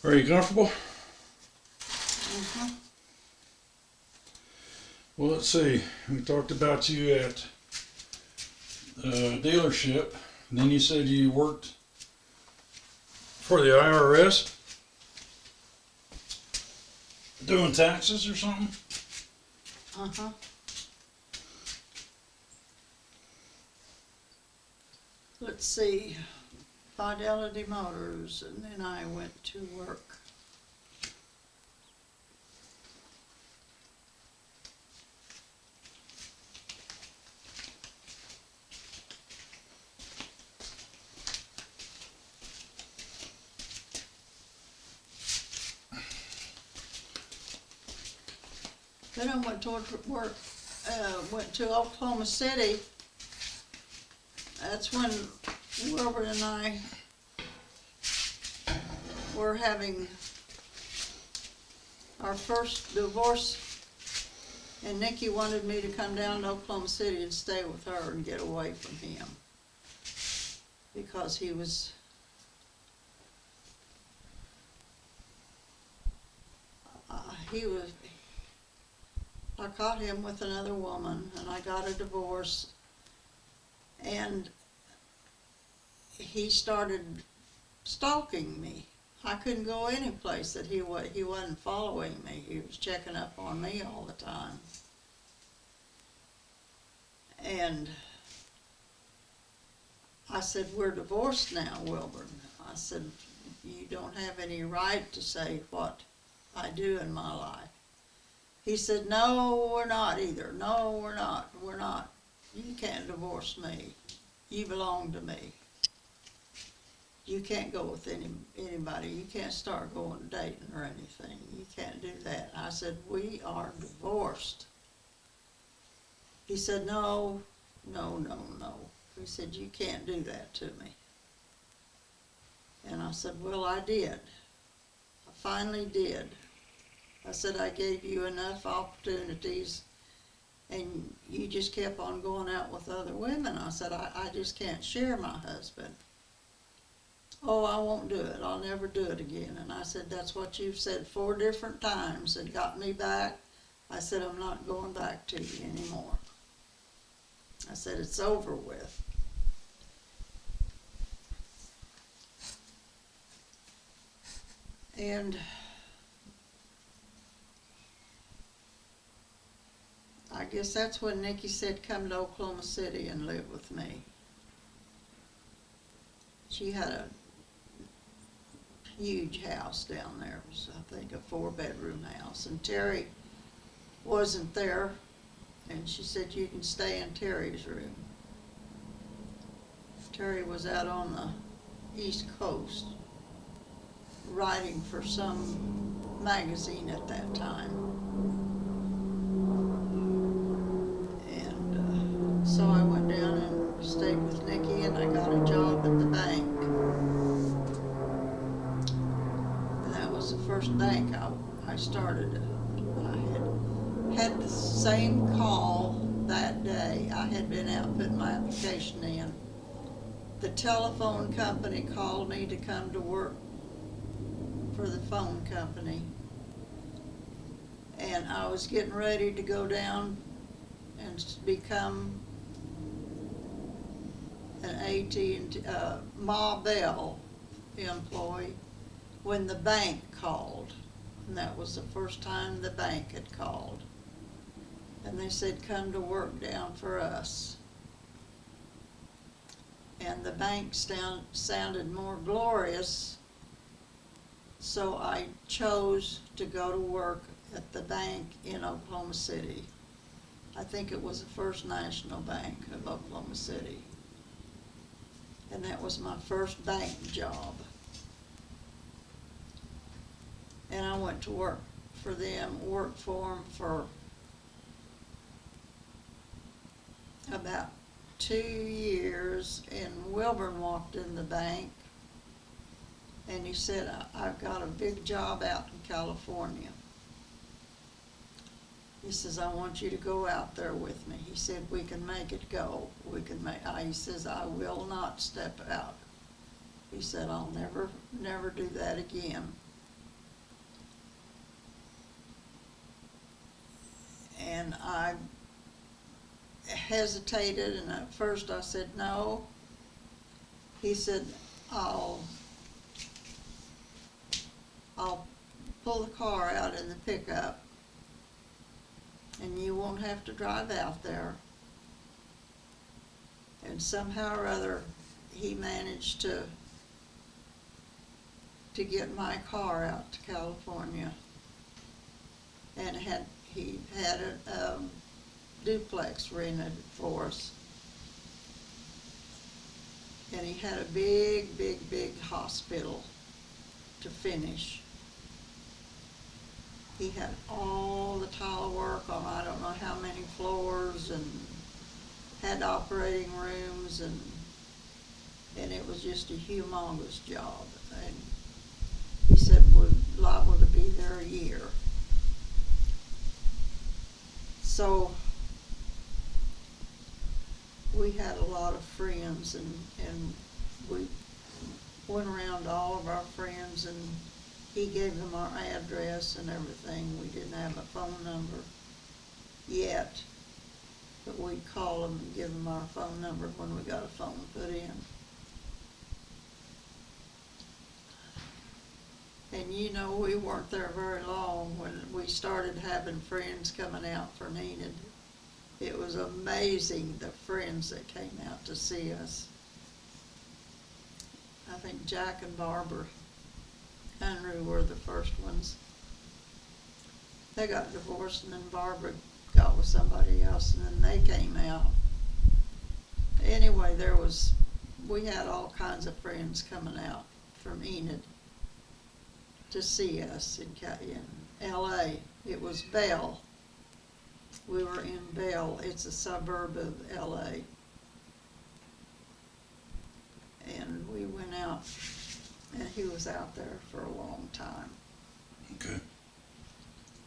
Are you comfortable? Mm-hmm. Well, let's see. We talked about you at dealership. And then you said you worked for the IRS doing taxes or something. Uh-huh. Let's see. Fidelity Motors, and then I went to work. Then I went toward work, went to Oklahoma City. That's when Wilburn and I were having our first divorce, and Nikki wanted me to come down to Oklahoma City and stay with her and get away from him because he was I caught him with another woman, and I got a divorce, and he started stalking me. I couldn't go any place that he wasn't following me. He was checking up on me all the time. And I said, "We're divorced now, Wilburn." I said, "You don't have any right to say what I do in my life." He said, "No, we're not either. No, we're not. We're not. You can't divorce me. You belong to me. You can't go with anybody. You can't start going dating or anything. You can't do that." I said, "We are divorced." He said, "No, no, no, no." He said, "You can't do that to me." And I said, "Well, I did. I finally did." I said, "I gave you enough opportunities and you just kept on going out with other women." I said, I just can't share my husband." "Oh, I won't do it. I'll never do it again." And I said, "That's what you've said 4 different times and got me back." I said, "I'm not going back to you anymore." I said, "It's over with." And I guess that's when Nikki said, "Come to Oklahoma City and live with me." She had a huge house down there. It was, I think, a 4-bedroom house. And Terry wasn't there, and she said, "You can stay in Terry's room." Terry was out on the East Coast writing for some magazine at that time. And so I went down and stayed with Nikki, and I got a job at the bank. And that was the first bank I started. I had the same call that day. I had been out putting my application in. The telephone company called me to come to work for the phone company. And I was getting ready to go down and become an AT&T, Ma Bell employee when the bank called. And that was the first time the bank had called. And they said, "Come to work down for us." And the bank sounded more glorious, so I chose to go to work at the bank in Oklahoma City. I think it was the First National Bank of Oklahoma City. And that was my first bank job. And I went to work for them, worked for them for about 2 years, and Wilburn walked in the bank and he said, "I've got a big job out in California." He says, "I want you to go out there with me." He said, "We can make it go. He says, "I will not step out." He said, "I'll never do that again." And I hesitated, and at first I said no. He said, I'll pull the car out in the pickup, and you won't have to drive out there. And somehow or other, he managed to get my car out to California. And he had a duplex rented for us. And he had a big hospital to finish. He had all the tile work on I don't know how many floors, and had operating rooms, and it was just a humongous job. And he said we're liable to be there a year. So we had a lot of friends, and we went around to all of our friends, and he gave them our address and everything. We didn't have a phone number yet, but we'd call them and give them our phone number when we got a phone put in. And you know, we weren't there very long when we started having friends coming out for Enid. It was amazing, the friends that came out to see us. I think Jack and Barbara Unruh were the first ones. They got divorced, and then Barbara got with somebody else, and then they came out. Anyway, we had all kinds of friends coming out from Enid to see us in L.A. It was Bell. We were in Bell. It's a suburb of L.A. And we went out, and he was out there for a long time. Okay.